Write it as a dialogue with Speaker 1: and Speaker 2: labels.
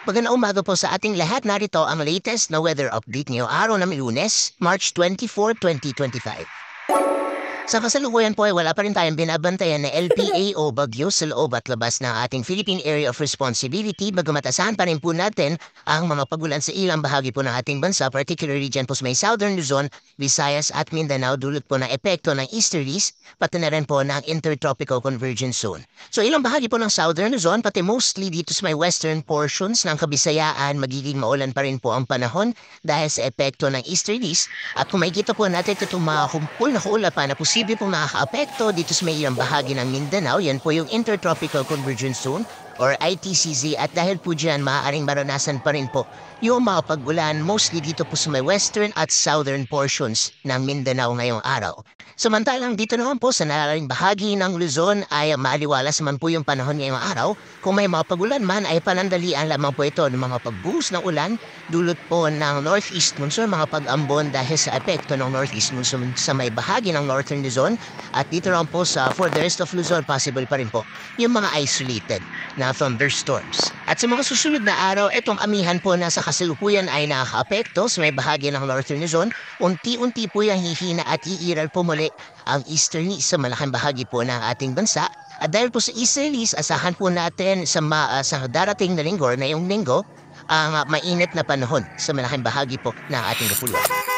Speaker 1: Magandang umaga po sa ating lahat. Narito ang latest na weather update ngayong araw ng Lunes, March 24, 2025. Sa kasalukuyan po ay wala pa rin tayong binabantayan na LPA o bagyo sa loob at labas ng ating Philippine Area of Responsibility, bagamat asahan pa rin po natin ang mga pagulan sa ilang bahagi po ng ating bansa, particularly dyan po sa may Southern Luzon, Visayas at Mindanao, dulot po ng epekto ng easterlies, pati na rin po ng Intertropical Convergence Zone. So ilang bahagi po ng Southern Luzon, pati mostly dito sa may western portions ng Kabisayaan, magiging maulan pa rin po ang panahon dahil sa epekto ng easterlies. At kung makikita po natin itong mga kumpul na kaulap na posible pong nakaka-apekto dito sa may ilang bahagi ng Mindanao, yan po yung Intertropical Convergence Zone or ITCZ, at dahil po dyan maaaring maranasan pa rin po yung mga pag-ulan mostly dito po sa may western at southern portions ng Mindanao ngayong araw. Samantalang dito naman po sa nararing bahagi ng Luzon ay maaliwalas naman po yung panahon ngayong araw. Kung may mga pag-ulan man ay panandalian lamang po ito ng mga pagbuhos ng ulan dulot po ng northeast monsoon, mga pag-ambon dahil sa epekto ng northeast monsoon sa may bahagi ng northern Luzon, at dito naman po for the rest of Luzon possible pa rin po yung mga isolated na thunderstorms. At sa mga susunod na araw, itong amihan po na sa kasalukuyan ay nakaka-apekto sa may bahagi ng northern Luzon. Unti-unti po yung hihina at iiral po muli ang easterlies sa malaking bahagi po ng ating bansa. At dahil po sa easterlies, asahan po natin sa darating na linggo na yung linggo ang mainit na panahon sa malaking bahagi po ng ating kapuluan.